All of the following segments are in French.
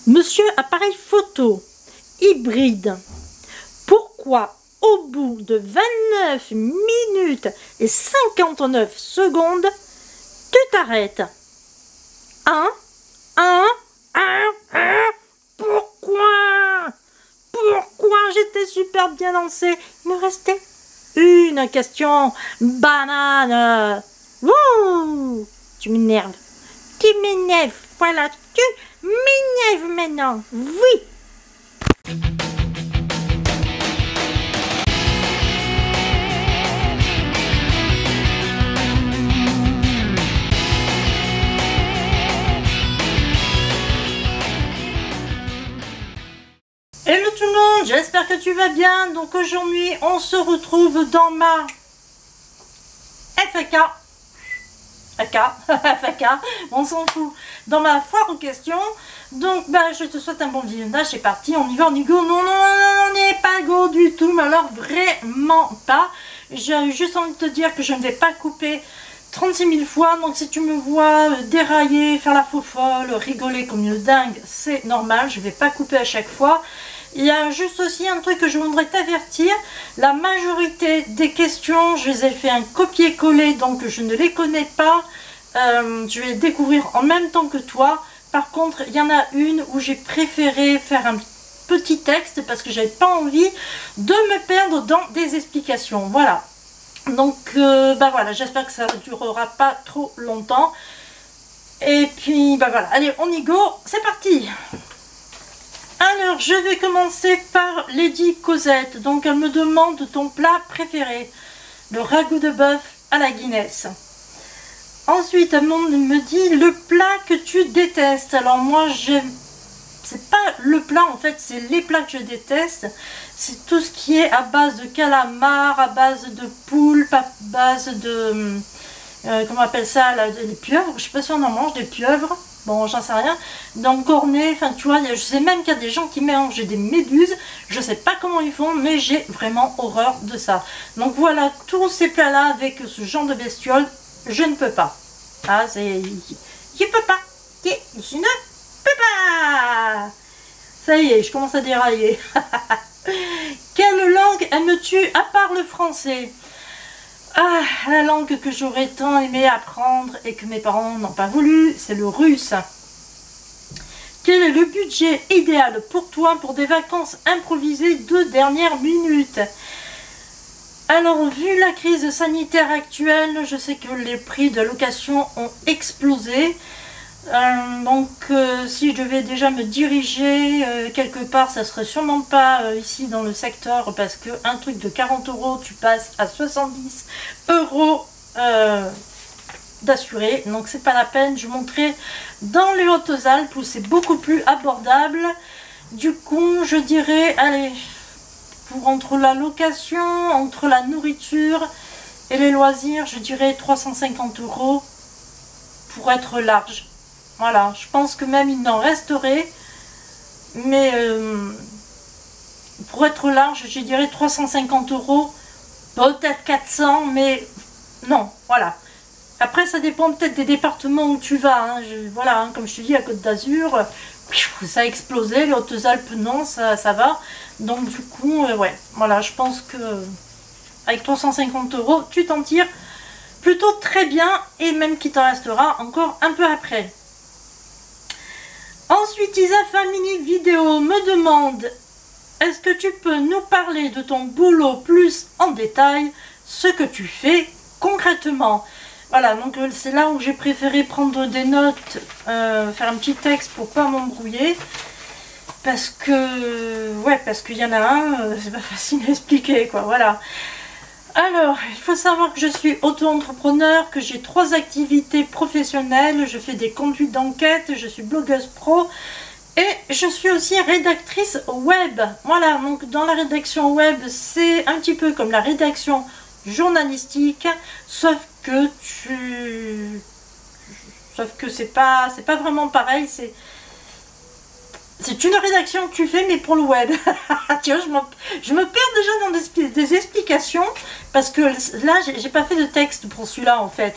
Monsieur appareil photo hybride, pourquoi au bout de 29 minutes et 59 secondes, tu t'arrêtes? Pourquoi j'étais super bien lancé? Il me restait une question. Banane. Wouh, tu m'énerves. Voilà, tu m'énerves maintenant. Oui. Hello tout le monde, j'espère que tu vas bien. Donc aujourd'hui on se retrouve dans ma FAQ, on s'en fout, dans ma foire aux questions. Donc je te souhaite un bon visionnage, c'est parti, on y va, on y go. Non, on n'est pas go du tout, mais alors vraiment pas. J'ai juste envie de te dire que je ne vais pas couper 36 000 fois, donc si tu me vois dérailler, faire la faux folle, rigoler comme une dingue, c'est normal, je ne vais pas couper à chaque fois. Il y a juste aussi un truc que je voudrais t'avertir, la majorité des questions, je les ai fait un copier-coller, donc je ne les connais pas, je vais les découvrir en même temps que toi. Par contre, il y en a une où j'ai préféré faire un petit texte parce que j'avais pas envie de me perdre dans des explications, voilà. Donc voilà, j'espère que ça ne durera pas trop longtemps. Et puis voilà, allez, on y go, c'est parti. Alors, je vais commencer par Lady Cosette. Donc, elle me demande ton plat préféré. Le ragoût de bœuf à la Guinness. Ensuite, elle me dit le plat que tu détestes. Alors, moi, c'est pas le plat, en fait, c'est les plats que je déteste. C'est tout ce qui est à base de calamar, à base de poulpe, à base de... comment on appelle ça là, des pieuvres. Je sais pas si on en mange des pieuvres. Bon, j'en sais rien. Donc, cornet, enfin, tu vois, je sais même qu'il y a des gens qui mélangent des méduses. Je sais pas comment ils font, mais j'ai vraiment horreur de ça. Donc, voilà, tous ces plats-là avec ce genre de bestiole, je ne peux pas. Ah, c'est... Je peux pas. Je ne peux pas. Ça y est, je commence à dérailler. Quelle langue aimes-tu à part le français? Ah, la langue que j'aurais tant aimé apprendre et que mes parents n'ont pas voulu, c'est le russe. Quel est le budget idéal pour toi pour des vacances improvisées de dernière minute? Alors, vu la crise sanitaire actuelle, je sais que les prix de location ont explosé. Si je devais déjà me diriger quelque part, ça serait sûrement pas ici dans le secteur, parce que un truc de 40 €, tu passes à 70 € d'assuré, donc c'est pas la peine. Je monterai dans les Hautes-Alpes où c'est beaucoup plus abordable. Du coup, je dirais, allez, pour entre la location, entre la nourriture et les loisirs, je dirais 350 € pour être large. Voilà, je pense que même il n'en resterait, mais pour être large, je dirais 350 €, peut-être 400, mais non, voilà. Après, ça dépend peut-être des départements où tu vas, hein. Voilà, hein, comme je te dis, à Côte d'Azur, ça a explosé, les Hautes-Alpes, non, ça va. Donc du coup, ouais, voilà, je pense que avec 350 €, tu t'en tires plutôt très bien, et même qu'il t'en restera encore un peu après. Ensuite, Isa Family Vidéo me demande, est-ce que tu peux nous parler de ton boulot plus en détail, ce que tu fais concrètement? Voilà, donc c'est là où j'ai préféré prendre des notes, faire un petit texte pour pas m'embrouiller, parce que, ouais, parce qu'il y en a un, c'est pas facile à expliquer, quoi, voilà. Alors, il faut savoir que je suis auto-entrepreneur, que j'ai 3 activités professionnelles. Je fais des conduites d'enquête, je suis blogueuse pro et je suis aussi rédactrice web. Voilà, donc dans la rédaction web, c'est un petit peu comme la rédaction journalistique, sauf que c'est pas vraiment pareil, c'est une rédaction que tu fais, mais pour le web. Tu vois, je me perds déjà dans des explications, parce que là, j'ai pas fait de texte pour celui-là, en fait.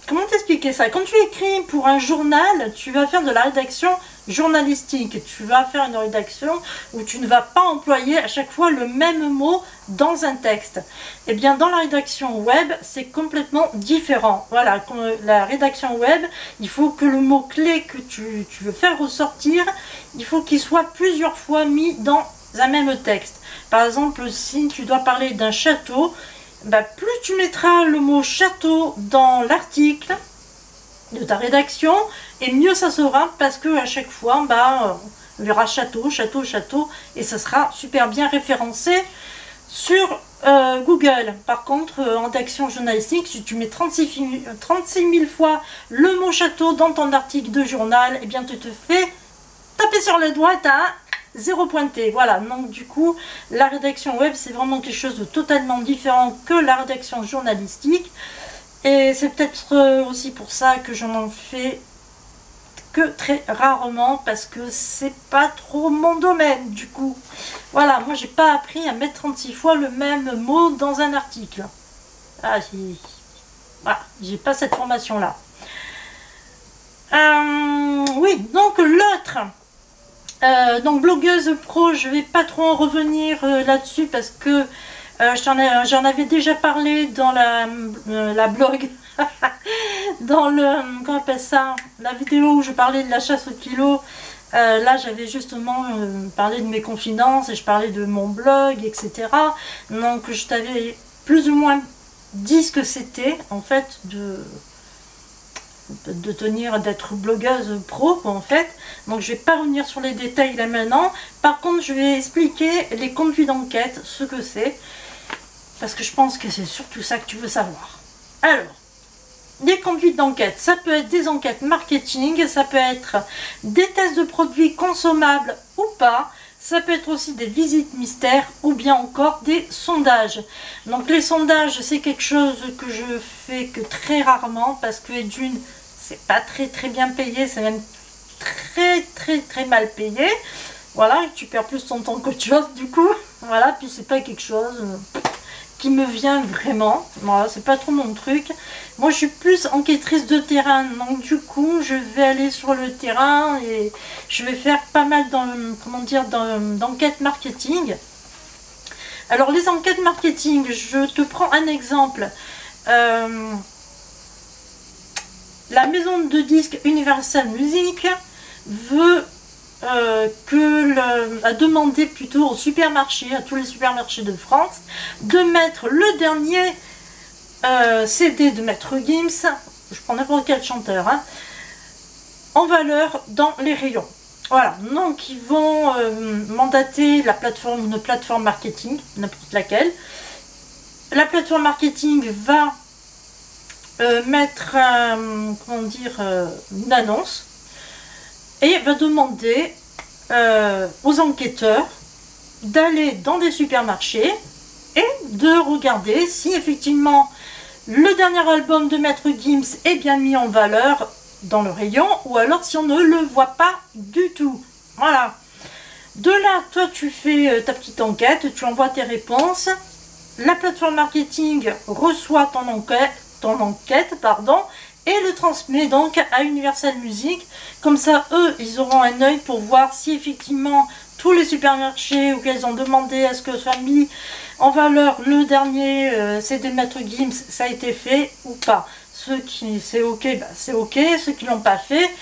Comment t'expliquer ça? Quand tu écris pour un journal, tu vas faire de la rédaction journalistique, tu vas faire une rédaction où tu ne vas pas employer à chaque fois le même mot dans un texte. Et bien dans la rédaction web, c'est complètement différent. Voilà, la rédaction web, il faut que le mot-clé que tu veux faire ressortir, il faut qu'il soit plusieurs fois mis dans un même texte. Par exemple, si tu dois parler d'un château, bah, plus tu mettras le mot château dans l'article de ta rédaction, et mieux ça sera, parce que à chaque fois, bah, on verra château, château, château, et ça sera super bien référencé sur Google. Par contre, en rédaction journalistique, si tu mets 36 000 fois le mot château dans ton article de journal, eh bien tu te fais taper sur les doigts, tu as 0 pointé. Voilà, donc du coup, la rédaction web, c'est vraiment quelque chose de totalement différent que la rédaction journalistique. Et c'est peut-être aussi pour ça que je n'en fais que très rarement, parce que c'est pas trop mon domaine du coup. Voilà, moi j'ai pas appris à mettre 36 fois le même mot dans un article. Ah, voilà, j'ai pas cette formation là. Oui, donc l'autre, donc blogueuse pro, je vais pas trop en revenir là-dessus, parce que j'en avais déjà parlé dans la blog, dans le, comment on appelle ça, la vidéo où je parlais de la chasse au kilo. Là j'avais justement parlé de mes confidences et je parlais de mon blog, etc. Donc je t'avais plus ou moins dit ce que c'était en fait d'être blogueuse pro en fait. Donc je vais pas revenir sur les détails là maintenant. Par contre je vais expliquer les conduits d'enquête, ce que c'est, parce que je pense que c'est surtout ça que tu veux savoir. Alors, les conduites d'enquête, ça peut être des enquêtes marketing, ça peut être des tests de produits consommables ou pas, ça peut être aussi des visites mystères ou bien encore des sondages. Donc les sondages, c'est quelque chose que je fais que très rarement, parce que d'une, c'est pas très bien payé, c'est même très mal payé. Voilà, tu perds plus ton temps que tu as du coup. Voilà, puis c'est pas quelque chose qui me vient vraiment. Voilà, c'est pas trop mon truc. Moi, je suis plus enquêtrice de terrain. Donc, du coup, je vais aller sur le terrain et je vais faire pas mal d'enquêtes marketing. Alors, les enquêtes marketing, je te prends un exemple. La maison de disques Universal Music veut a demandé plutôt aux supermarchés, à tous les supermarchés de France, de mettre le dernier CD de Maître Gims, je prends n'importe quel chanteur, hein, en valeur dans les rayons. Voilà, donc ils vont mandater une plateforme marketing, n'importe laquelle. La plateforme marketing va mettre une annonce, et va demander aux enquêteurs d'aller dans des supermarchés et de regarder si effectivement le dernier album de Maître Gims est bien mis en valeur dans le rayon, ou alors si on ne le voit pas du tout. Voilà. De là, toi tu fais ta petite enquête, tu envoies tes réponses, la plateforme marketing reçoit ton enquête, et le transmet donc à Universal Music. Comme ça, eux, ils auront un œil pour voir si effectivement tous les supermarchés auxquels ils ont demandé à ce que soit mis en valeur le dernier CD de Maître Gims, ça a été fait ou pas. Ceux qui c'est ok, bah, c'est ok. Ceux qui l'ont pas fait,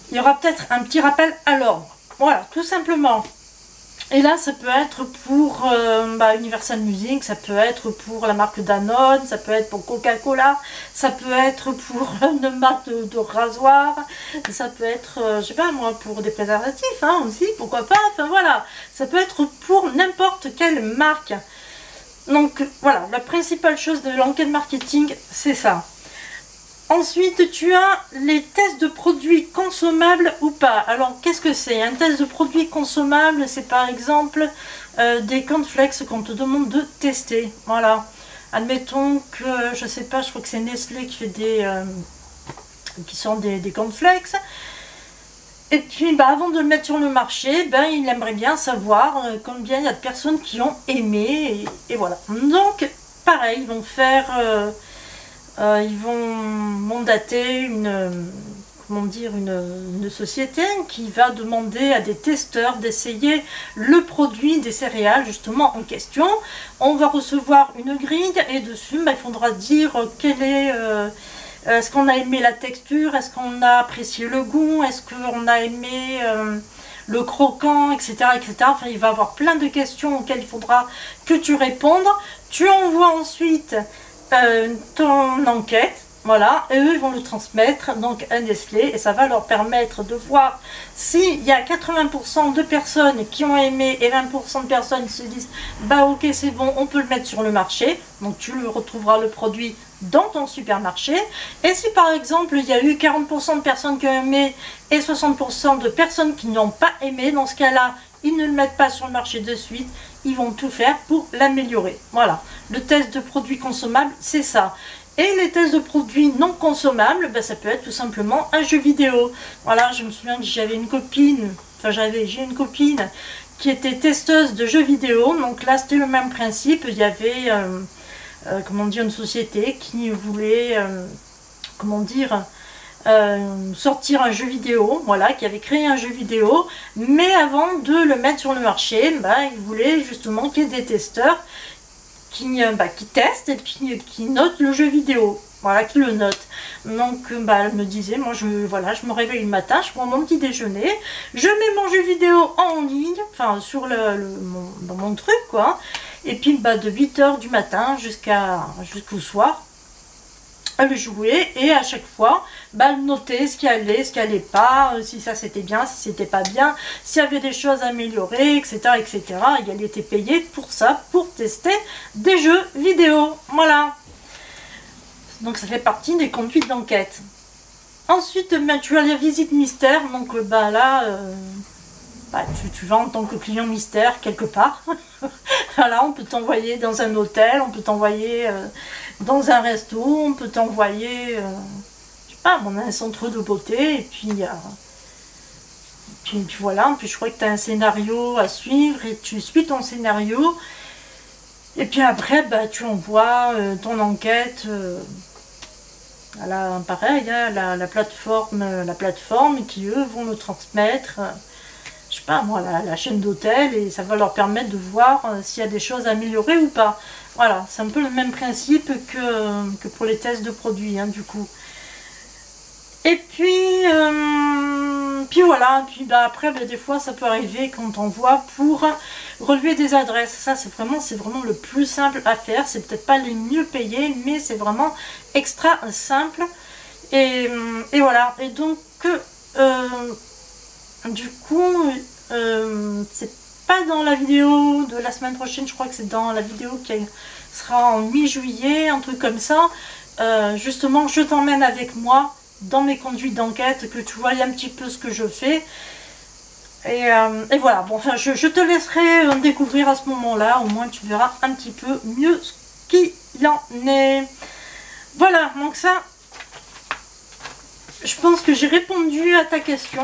il y aura peut-être un petit rappel à l'ordre. Voilà, tout simplement. Et là, ça peut être pour Universal Music, ça peut être pour la marque Danone, ça peut être pour Coca-Cola, ça peut être pour une marque de rasoir, ça peut être, je sais pas moi, pour des préservatifs, hein, aussi, pourquoi pas, enfin voilà. Ça peut être pour n'importe quelle marque. Donc voilà, la principale chose de l'enquête marketing, c'est ça. Ensuite, tu as les tests de produits consommables ou pas. Alors, qu'est-ce que c'est? Un test de produits consommables, c'est par exemple des cornflakes qu'on te demande de tester. Voilà. Admettons que, je sais pas, je crois que c'est Nestlé qui fait qui sont des cornflakes. Et puis, avant de le mettre sur le marché, il aimerait bien savoir combien il y a de personnes qui ont aimé. Et voilà. Donc, pareil, ils vont faire... ils vont mandater comment dire, une société qui va demander à des testeurs d'essayer le produit des céréales justement en question. On va recevoir une grille et dessus il faudra dire quel est... est-ce qu'on a aimé la texture, est-ce qu'on a apprécié le goût, est-ce qu'on a aimé le croquant, etc., etc. Enfin, il va y avoir plein de questions auxquelles il faudra que tu répondes. Tu envoies ensuite ton enquête, voilà, et eux ils vont le transmettre donc à Nestlé et ça va leur permettre de voir s'il y a 80% de personnes qui ont aimé et 20% de personnes qui se disent bah ok c'est bon, on peut le mettre sur le marché. Donc tu le retrouveras le produit dans ton supermarché. Et si par exemple il y a eu 40% de personnes qui ont aimé et 60% de personnes qui n'ont pas aimé, dans ce cas là ils ne le mettent pas sur le marché de suite, ils vont tout faire pour l'améliorer. Voilà, le test de produits consommables c'est ça. Et les tests de produits non consommables, ça peut être tout simplement un jeu vidéo. Voilà, je me souviens que j'avais une copine, j'ai une copine qui était testeuse de jeux vidéo. Donc là, c'était le même principe. Il y avait, comment dire, une société qui voulait, comment dire, sortir un jeu vidéo, voilà, qui avait créé un jeu vidéo. Mais avant de le mettre sur le marché, il voulait justement qu'il y ait des testeurs qui teste et puis qui note le jeu vidéo, voilà, qui le note. Donc elle me disait, moi je me réveille le matin, je prends mon petit déjeuner, je mets mon jeu vidéo en ligne, enfin sur dans mon truc quoi, et puis de 8h du matin jusqu'au soir, elle jouait et à chaque fois elle notait ce qui allait pas, si ça c'était bien, si c'était pas bien, s'il y avait des choses à améliorer, etc., etc. Et elle était payée pour ça, pour tester des jeux vidéo, voilà. Donc ça fait partie des conduites d'enquête. Ensuite tu as la visite mystère. Donc là tu vas en tant que client mystère quelque part. Voilà, on peut t'envoyer dans un hôtel, on peut t'envoyer dans un resto, on peut t'envoyer je sais pas, dans un centre de beauté, et puis voilà, puis je crois que tu as un scénario à suivre et tu suis ton scénario et puis après tu envoies ton enquête pareil, hein, la plateforme qui eux vont le transmettre je sais pas moi, la chaîne d'hôtel, et ça va leur permettre de voir s'il y a des choses à améliorer ou pas. Voilà, c'est un peu le même principe que pour les tests de produits, hein, du coup. Et puis voilà, puis après des fois ça peut arriver quand on voit pour relever des adresses. Ça c'est vraiment le plus simple à faire, c'est peut-être pas les mieux payés, mais c'est vraiment extra simple. Et voilà, et donc du coup, c'est pas dans la vidéo de la semaine prochaine, je crois que c'est dans la vidéo qui sera en mi-juillet, un truc comme ça. Justement, je t'emmène avec moi dans mes conduites d'enquête, que tu vois un petit peu ce que je fais. Et voilà, bon, enfin, je te laisserai découvrir à ce moment-là, au moins tu verras un petit peu mieux ce qu'il en est. Voilà, donc ça, je pense que j'ai répondu à ta question.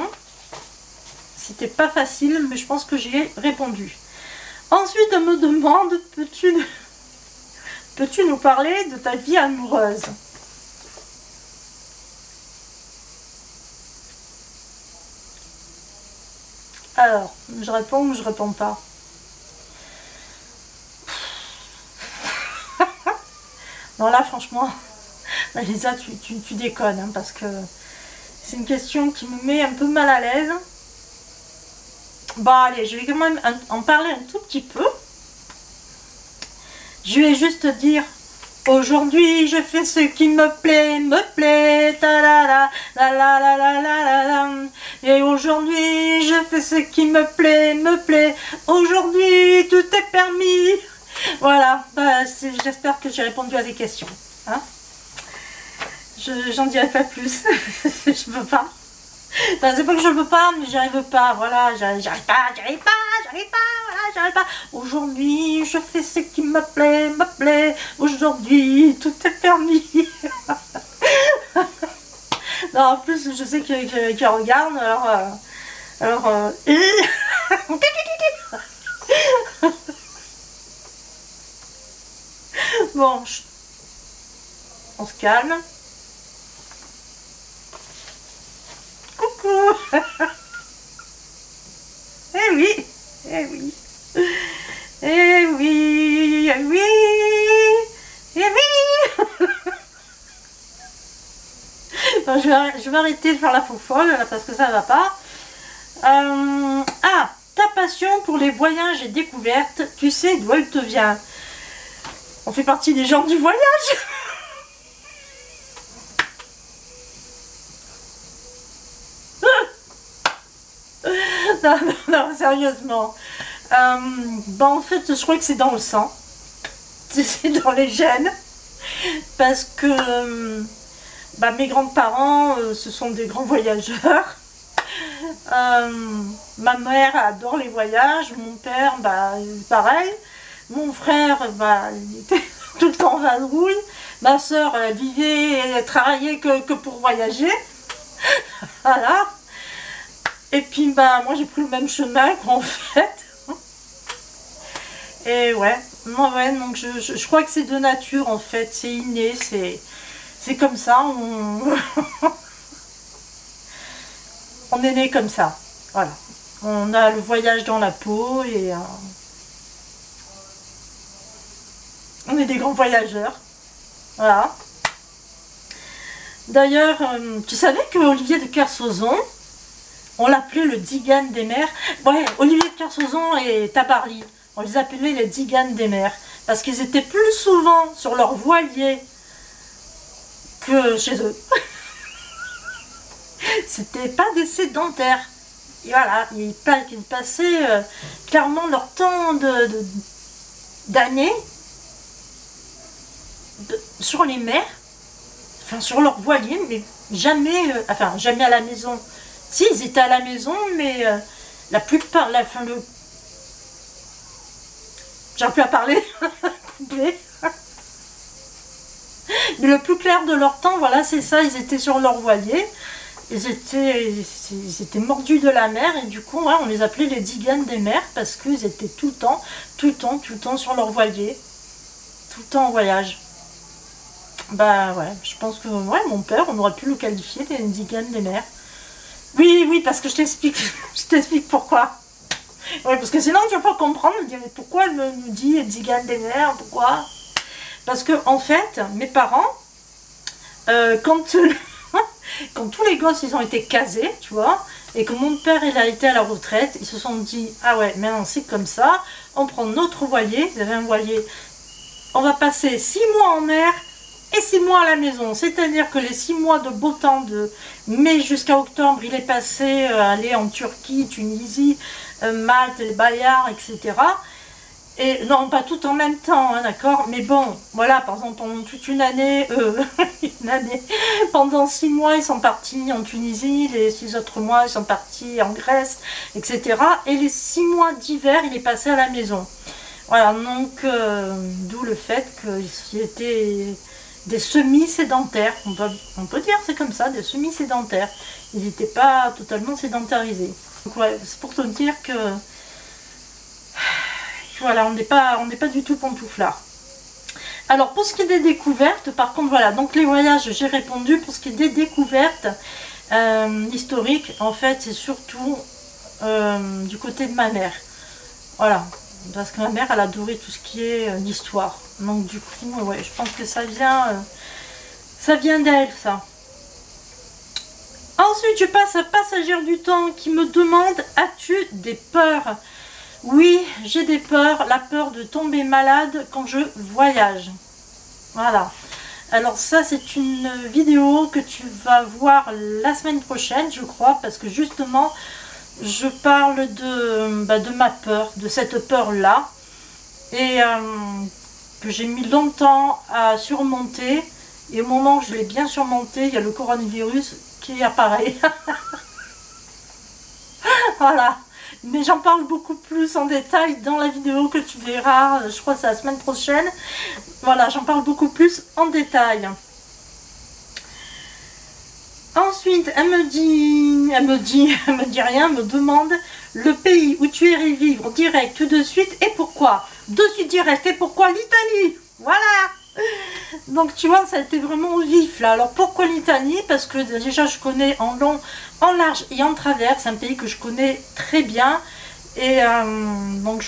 C'était pas facile, mais je pense que j'y ai répondu. Ensuite, on me demande, peux-tu nous parler de ta vie amoureuse? Alors, je réponds ou je réponds pas? Non, là, franchement, là, Lisa, tu déconnes, hein, parce que c'est une question qui me met un peu mal à l'aise. Bon, allez, je vais quand même en parler un tout petit peu. Je vais juste dire, aujourd'hui, je fais ce qui me plaît, ta la la la la la la la la. Et aujourd'hui, je fais ce qui me plaît. Aujourd'hui, tout est permis. Voilà, j'espère que j'ai répondu à des questions. Hein, j'en dirai pas plus. Je peux pas. Enfin, c'est pas que je peux pas, mais j'y arrive pas. Voilà, j'arrive pas. Voilà, j'arrive pas. Aujourd'hui, je fais ce qui me plaît. Aujourd'hui, tout est permis. Non, en plus, je sais qu'il regarde, alors bon, on se calme. Eh oui, eh oui, eh oui, eh oui, eh oui. Bon, je vais arrêter de faire la faux folle là, parce que ça va pas. Ah, ta passion pour les voyages et découvertes, tu sais d'où elle te vient? On fait partie des gens du voyage. Non, non, non, sérieusement. En fait, je crois que c'est dans le sang. C'est dans les gènes. Parce que mes grands-parents, ce sont des grands voyageurs. Ma mère adore les voyages. Mon père, pareil. Mon frère, il était tout le temps en vadrouille. Ma soeur, elle vivait et elle travaillait que pour voyager. Voilà. Et puis moi j'ai pris le même chemin qu'en fait. Et ouais, donc je crois que c'est de nature en fait, c'est inné, c'est comme ça, on est né comme ça, voilà. On a le voyage dans la peau et on est des grands voyageurs, voilà. D'ailleurs, tu savais que Olivier de Kersauzon, on l'appelait le Digan des mers. Ouais, Olivier de Kersauzon et Tabarly, on les appelait les Digan des mers. Parce qu'ils étaient plus souvent sur leur voilier que chez eux. C'était pas des sédentaires. Et voilà, ils passaient clairement leur temps d'année sur les mers, enfin sur leur voilier, mais jamais, jamais à la maison. Si, ils étaient à la maison, mais la plupart, j'arrive plus à parler, coupé. Mais le plus clair de leur temps, voilà, c'est ça, ils étaient sur leur voilier, ils étaient mordus de la mer, et du coup, ouais, on les appelait les Diganes des mers, parce qu'ils étaient tout le temps sur leur voilier, tout le temps en voyage. Ouais, je pense que, ouais, mon père, on aurait pu le qualifier des Diganes des mers. Oui, parce que je t'explique pourquoi. Oui, parce que sinon tu vas pas comprendre, me dire mais pourquoi elle me dit Digan des mers, pourquoi? Parce que en fait, mes parents, quand tous les gosses ils ont été casés, tu vois, et que mon père il a été à la retraite, ils se sont dit ah ouais, maintenant c'est comme ça, on prend notre voilier, ils avaient un voilier, on va passer 6 mois en mer et 6 mois à la maison, c'est-à-dire que les 6 mois de beau temps de mai jusqu'à octobre, il est passé aller en Turquie, Tunisie, Malte, les Baléares, etc. Et non, pas tout en même temps, hein, d'accord, mais bon, voilà, par exemple, pendant toute une année, pendant 6 mois, ils sont partis en Tunisie, les 6 autres mois, ils sont partis en Grèce, etc. Et les 6 mois d'hiver, il est passé à la maison. Voilà, donc, d'où le fait qu'ils étaient des semi-sédentaires, on peut dire c'est comme ça, des semi-sédentaires. Ils n'étaient pas totalement sédentarisés. Donc ouais, c'est pour te dire que voilà, on n'est pas du tout pantouflard. Alors pour ce qui est des découvertes, par contre voilà, donc les voyages j'ai répondu. Pour ce qui est des découvertes historiques, en fait c'est surtout du côté de ma mère. Voilà. Parce que ma mère, elle adorait tout ce qui est l'histoire. Donc du coup, ouais, je pense que ça vient d'elle, ça. Ensuite, je passe à Passagère du temps qui me demande, as-tu des peurs? Oui, j'ai des peurs. La peur de tomber malade quand je voyage. Voilà. Alors ça, c'est une vidéo que tu vas voir la semaine prochaine, je crois, parce que justement... je parle de ma peur, de cette peur-là, et que j'ai mis longtemps à surmonter, et au moment où je l'ai bien surmonté, il y a le coronavirus qui apparaît. Voilà, mais j'en parle beaucoup plus en détail dans la vidéo que tu verras, je crois que c'est la semaine prochaine. Voilà, j'en parle beaucoup plus en détail. Ensuite, elle me dit rien, elle me demande le pays où tu irais vivre direct tout de suite et pourquoi. De suite direct et pourquoi l'Italie. Voilà. Donc tu vois, ça a été vraiment vif là. Alors pourquoi l'Italie? Parce que déjà je connais en long, en large et en travers. C'est un pays que je connais très bien. Et donc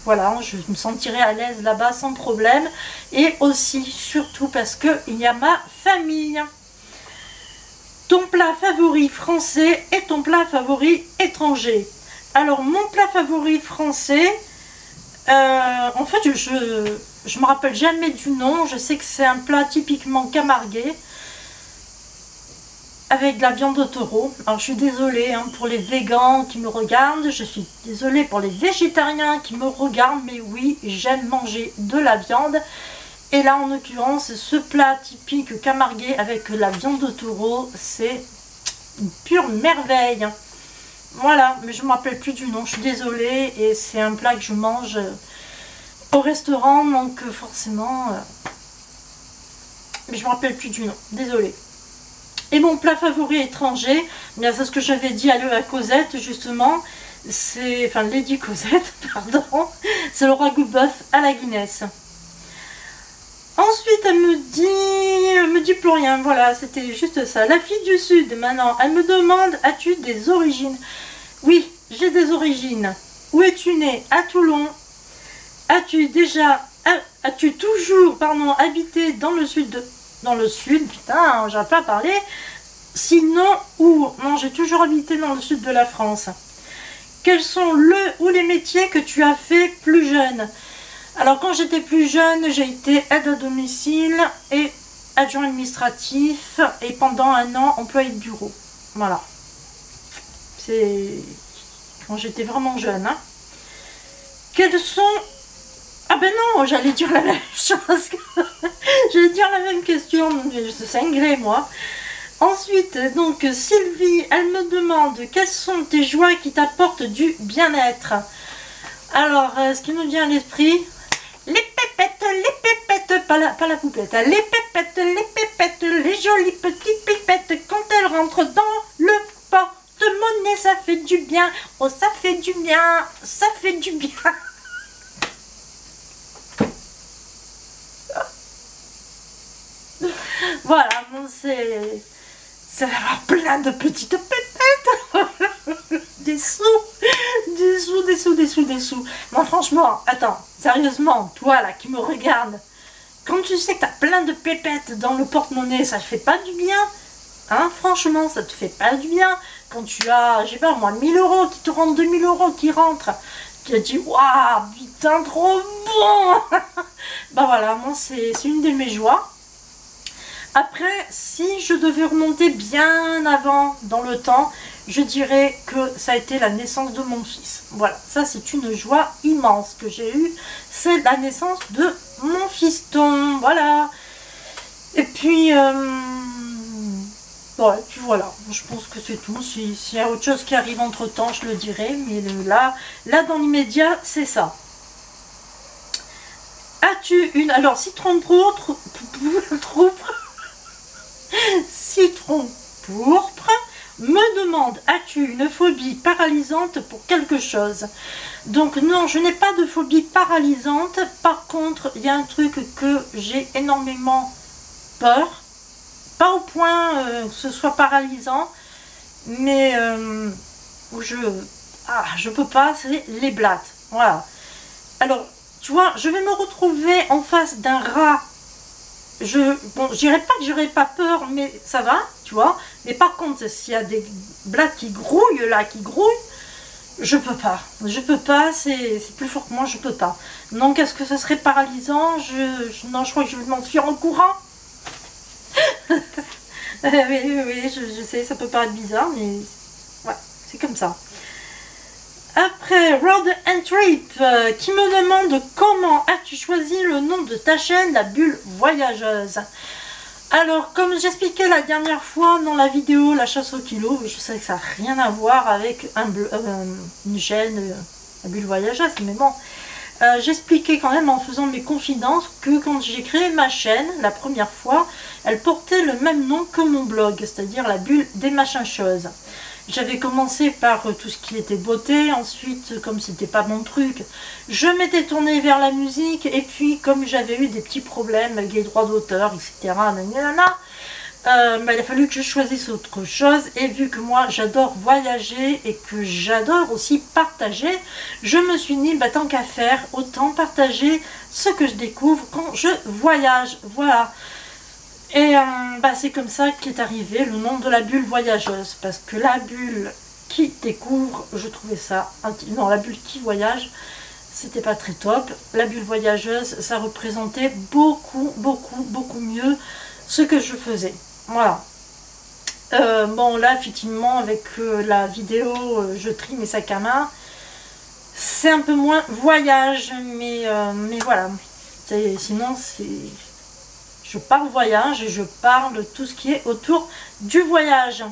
voilà, je me sentirai à l'aise là-bas sans problème. Et aussi, surtout parce que il y a ma famille. Ton plat favori français et ton plat favori étranger? Alors mon plat favori français, en fait je me rappelle jamais du nom. Je sais que c'est un plat typiquement camarguais avec de la viande de taureau. Alors je suis désolée hein, pour les végans qui me regardent, je suis désolée pour les végétariens qui me regardent, mais oui, j'aime manger de la viande. Et là en l'occurrence, ce plat typique camarguais avec la viande de taureau, c'est une pure merveille. Voilà, mais je ne me rappelle plus du nom, je suis désolée, et c'est un plat que je mange au restaurant, donc forcément, mais je ne me rappelle plus du nom, désolée. Et mon plat favori étranger, bien c'est ce que j'avais dit à Cosette justement, c'est, enfin Lady Cosette, pardon, c'est le ragoût de bœuf à la Guinness. Ensuite elle me dit plus rien, voilà, c'était juste ça. La fille du Sud maintenant, elle me demande, as-tu des origines? Oui, j'ai des origines. Où es-tu née? À Toulon. As-tu toujours, pardon, habité dans le sud putain, j'arrive pas à parler. Sinon, où? Non, j'ai toujours habité dans le sud de la France. Quels sont les métiers que tu as fait plus jeune? Alors, quand j'étais plus jeune, j'ai été aide à domicile et adjoint administratif et pendant un an, employé de bureau. Voilà. C'est quand j'étais vraiment jeune. Hein. Quels sont... Ah ben non, j'allais dire la même chose. J'allais dire la même question, donc je suis cinglée moi. Ensuite, donc Sylvie, elle me demande quelles sont tes joies qui t'apportent du bien-être. Alors, ce qui me vient à l'esprit, les pépettes, pas la poupette, hein, les pépettes, les jolies petites pipettes, quand elles rentrent dans le porte-monnaie, ça fait du bien. Oh, ça fait du bien, ça fait du bien. Voilà, bon, c'est avoir plein de petites pépettes. Des sous. Non, franchement, attends, sérieusement, toi là qui me regarde, quand tu sais que t'as plein de pépettes dans le porte-monnaie, ça te fait pas du bien? Hein, franchement, ça te fait pas du bien. Quand tu as, je sais pas moi, 1000 euros qui te rentrent, 2000 euros qui rentrent, tu as dit, waouh, putain, trop bon. Bah voilà, moi, c'est une de mes joies. Après, si je devais remonter bien avant dans le temps, je dirais que ça a été la naissance de mon fils. Voilà, ça c'est une joie immense que j'ai eue. C'est la naissance de mon fiston, voilà. Et puis, ouais, puis voilà, je pense que c'est tout. S'il y a autre chose qui arrive entre temps, je le dirai. Mais là dans l'immédiat, c'est ça. As-tu une... Alors, citron pourpre... Citron pourpre me demande, as-tu une phobie paralysante pour quelque chose? Donc non, je n'ai pas de phobie paralysante. Par contre, il y a un truc que j'ai énormément peur. Pas au point que ce soit paralysant, mais je peux pas, c'est les blattes. Voilà. Alors, tu vois, je vais me retrouver en face d'un rat. Bon, je dirais pas que j'aurais pas peur, mais ça va, tu vois. Mais par contre, s'il y a des blattes qui grouillent là, je peux pas, c'est plus fort que moi, je peux pas. Donc, est-ce que ce serait paralysant? Non, je crois que je vais m'enfuir en courant. oui, je sais, ça peut paraître bizarre, mais ouais, c'est comme ça. Après, Road and Trip qui me demande comment as-tu choisi le nom de ta chaîne, la bulle voyageuse. Alors, comme j'expliquais la dernière fois dans la vidéo La chasse au kilo, je sais que ça n'a rien à voir avec une chaîne, la bulle voyageuse, mais bon, j'expliquais quand même en faisant mes confidences que quand j'ai créé ma chaîne, la première fois, elle portait le même nom que mon blog, c'est-à-dire la bulle des machins choses. J'avais commencé par tout ce qui était beauté, ensuite comme c'était pas mon truc, je m'étais tournée vers la musique, et puis comme j'avais eu des petits problèmes avec les droits d'auteur, etc. Il a fallu que je choisisse autre chose, et vu que moi j'adore voyager et que j'adore aussi partager, je me suis dit bah, tant qu'à faire, autant partager ce que je découvre quand je voyage, voilà. Et bah, c'est comme ça qu'est arrivé le nom de la bulle voyageuse, parce que la bulle qui découvre, je trouvais ça, non, la bulle qui voyage, c'était pas très top. La bulle voyageuse, ça représentait beaucoup mieux ce que je faisais. Voilà. Bon, là, effectivement, avec la vidéo je trie mes sacs à main, c'est un peu moins voyage, mais voilà. Sinon, je parle voyage et je parle de tout ce qui est autour du voyage.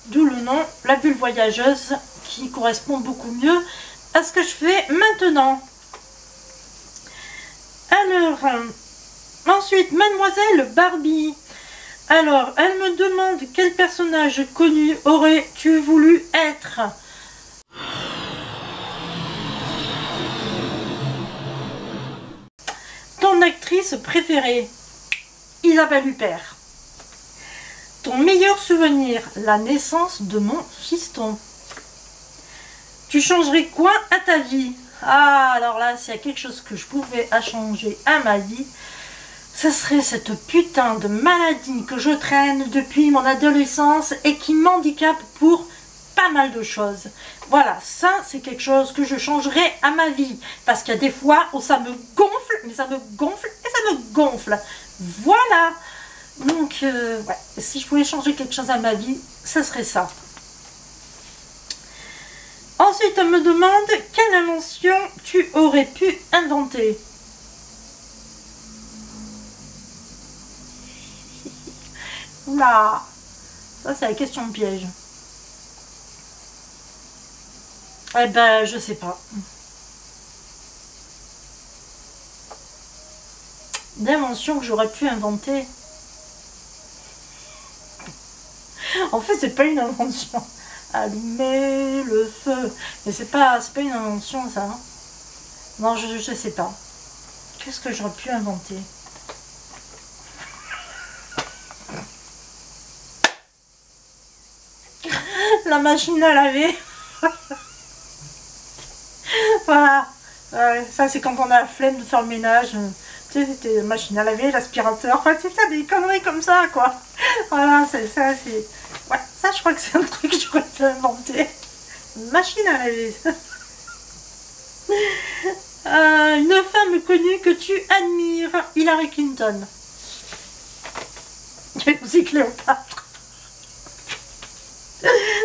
D'où le nom, la bulle voyageuse, qui correspond beaucoup mieux à ce que je fais maintenant. Alors, ensuite, Mademoiselle Barbie. Alors, elle me demande quel personnage connu aurais-tu voulu être? Ton actrice préférée? Isabelle Huppert. Ton meilleur souvenir? La naissance de mon fiston. Tu changerais quoi à ta vie? Ah, alors là, s'il y a quelque chose que je pouvais changer à ma vie, ce serait cette putain de maladie que je traîne depuis mon adolescence et qui m'handicape pour pas mal de choses. Voilà, ça c'est quelque chose que je changerais à ma vie, parce qu'il y a des fois où ça me gonfle, mais ça me gonfle et ça me gonfle. Voilà. Donc, ouais, si je pouvais changer quelque chose à ma vie, ce serait ça. Ensuite, on me demande quelle invention tu aurais pu inventer. Oula, ça c'est la question piège. Eh ben, je sais pas. D'invention que j'aurais pu inventer. En fait, c'est pas une invention. Allumer le feu. Mais c'est pas une invention, ça. Hein. Non, je sais pas. Qu'est-ce que j'aurais pu inventer? La machine à laver. Voilà. Ça, c'est quand on a la flemme de faire le ménage. Tu sais, c'était la machine à laver, l'aspirateur. Enfin, c'est ça, des conneries comme ça, quoi. Voilà, c'est ça, c'est... Ouais, ça, je crois que c'est un truc que j'aurais pu inventer. Une machine à laver. Une femme connue que tu admires. Hillary Clinton. Il y a aussi Cléopâtre.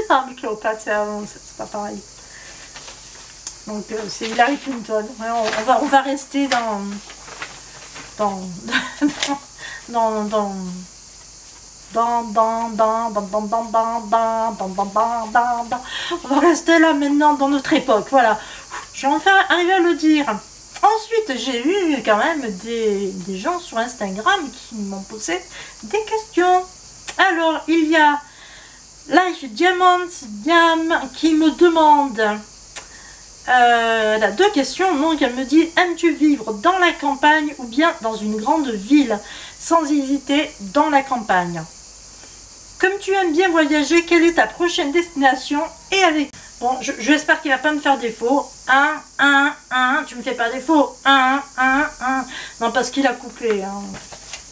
Non, mais Cléopâtre, c'est pas pareil. Donc, c'est Hillary Clinton. Ouais, on va rester on va rester là maintenant dans notre époque, voilà. Je vais enfin arriver à le dire. Ensuite, j'ai eu quand même des gens sur Instagram qui m'ont posé des questions. Alors, il y a Life Diamond Diam qui me demande... elle a deux questions. Donc elle me dit: aimes-tu vivre dans la campagne ou bien dans une grande ville? Sans hésiter, dans la campagne. Comme tu aimes bien voyager, quelle est ta prochaine destination et avec... Bon, j'espère qu'il va pas me faire défaut. Tu me fais pas défaut. Non, parce qu'il a coupé. Hein.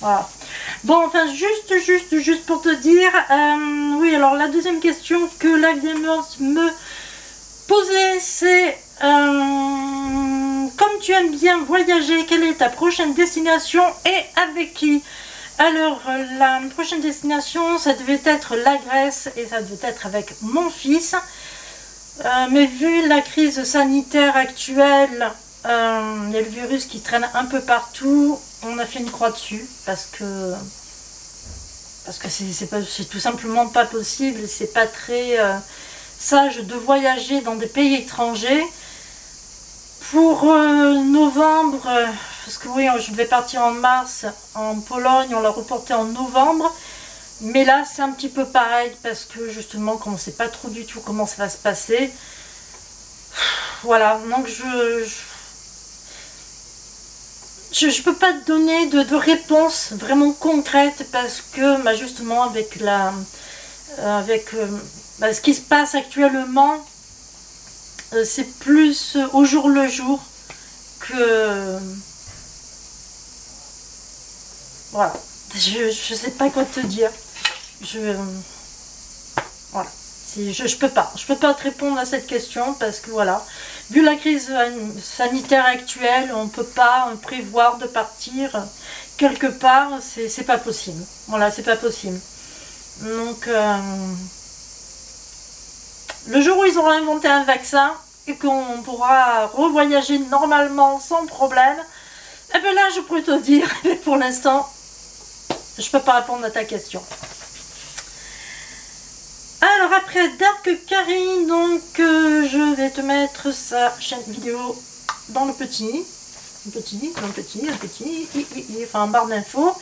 Voilà. Bon, enfin, juste pour te dire, oui, alors la deuxième question que la Diamond me posait, c'est comme tu aimes bien voyager, quelle est ta prochaine destination et avec qui? Alors, la prochaine destination, ça devait être la Grèce et ça devait être avec mon fils. Mais vu la crise sanitaire actuelle, il y a le virus qui traîne un peu partout, on a fait une croix dessus parce que c'est tout simplement pas possible, c'est pas très sage de voyager dans des pays étrangers. Pour novembre, parce que oui, je devais partir en mars en Pologne, on l'a reporté en novembre. Mais là, c'est un petit peu pareil parce que justement, comme on ne sait pas trop du tout comment ça va se passer, voilà, donc je peux pas te donner de réponse vraiment concrète parce que bah, justement avec ce qui se passe actuellement, c'est plus au jour le jour que voilà, je sais pas quoi te dire. Voilà, je peux pas te répondre à cette question parce que voilà, vu la crise sanitaire actuelle, on peut pas prévoir de partir quelque part, c'est pas possible. Voilà, c'est pas possible. Donc le jour où ils auront inventé un vaccin et qu'on pourra revoyager normalement sans problème, et bien là je pourrais te dire, mais pour l'instant je peux pas répondre à ta question. Alors après Dark Carrie, donc je vais te mettre sa chaîne vidéo dans le petit, enfin en barre d'infos.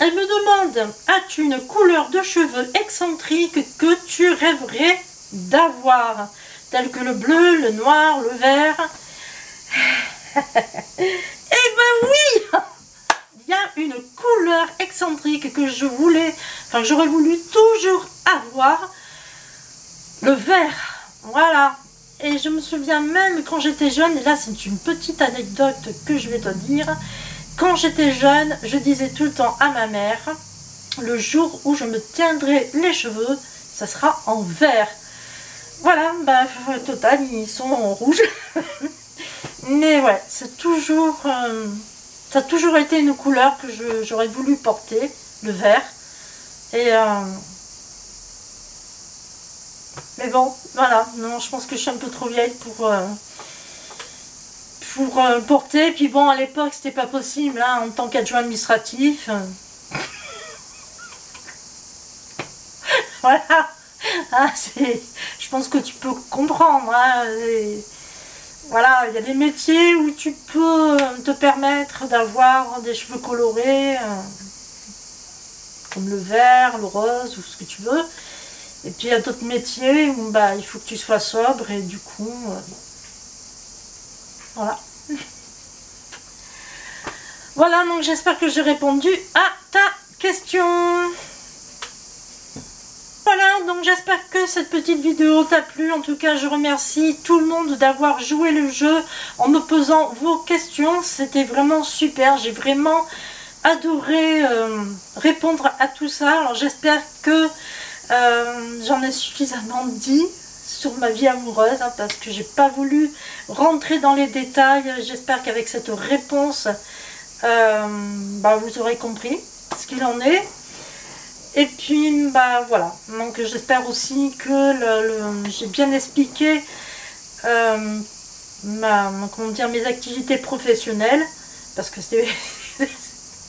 Elle me demande, as-tu une couleur de cheveux excentrique que tu rêverais d'avoir, telle que le bleu, le noir, le vert? Eh ben oui, il y a une couleur excentrique que j'aurais voulu toujours avoir, le vert, voilà. Et je me souviens même quand j'étais jeune, et là c'est une petite anecdote que je vais te dire, quand j'étais jeune, je disais tout le temps à ma mère, le jour où je me teindrai les cheveux, ça sera en vert. Voilà, bah au total, ils sont en rouge. Mais ouais, c'est toujours... ça a toujours été une couleur que j'aurais voulu porter, le vert. Et mais bon, voilà, non, je pense que je suis un peu trop vieille pour porter. Puis bon, à l'époque, c'était pas possible, hein, en tant qu'adjoint administratif. Voilà, ah, je pense que tu peux comprendre. Hein, voilà, il y a des métiers où tu peux te permettre d'avoir des cheveux colorés, comme le vert, le rose, ou ce que tu veux. Et puis il y a d'autres métiers où bah, il faut que tu sois sobre et du coup, voilà. Voilà, donc j'espère que j'ai répondu à ta question. Voilà, donc j'espère que cette petite vidéo t'a plu. En tout cas, je remercie tout le monde d'avoir joué le jeu en me posant vos questions. C'était vraiment super. J'ai vraiment adoré répondre à tout ça. Alors j'espère que j'en ai suffisamment dit sur ma vie amoureuse, hein, parce que j'ai pas voulu rentrer dans les détails. J'espère qu'avec cette réponse, bah, vous aurez compris ce qu'il en est. Et puis bah voilà, donc j'espère aussi que j'ai bien expliqué comment dire, mes activités professionnelles, parce que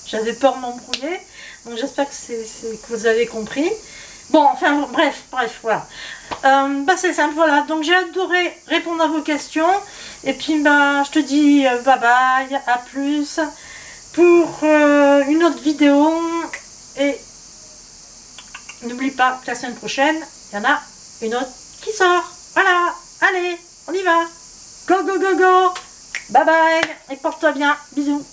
j'avais peur de m'embrouiller, donc j'espère que vous avez compris. Bon, enfin bref, voilà. Bah c'est simple, voilà, donc j'ai adoré répondre à vos questions, et puis bah je te dis bye bye, à plus pour une autre vidéo, et n'oublie pas que la semaine prochaine, il y en a une autre qui sort. Voilà, allez, on y va. Go, go, go, go. Bye bye, et porte-toi bien. Bisous.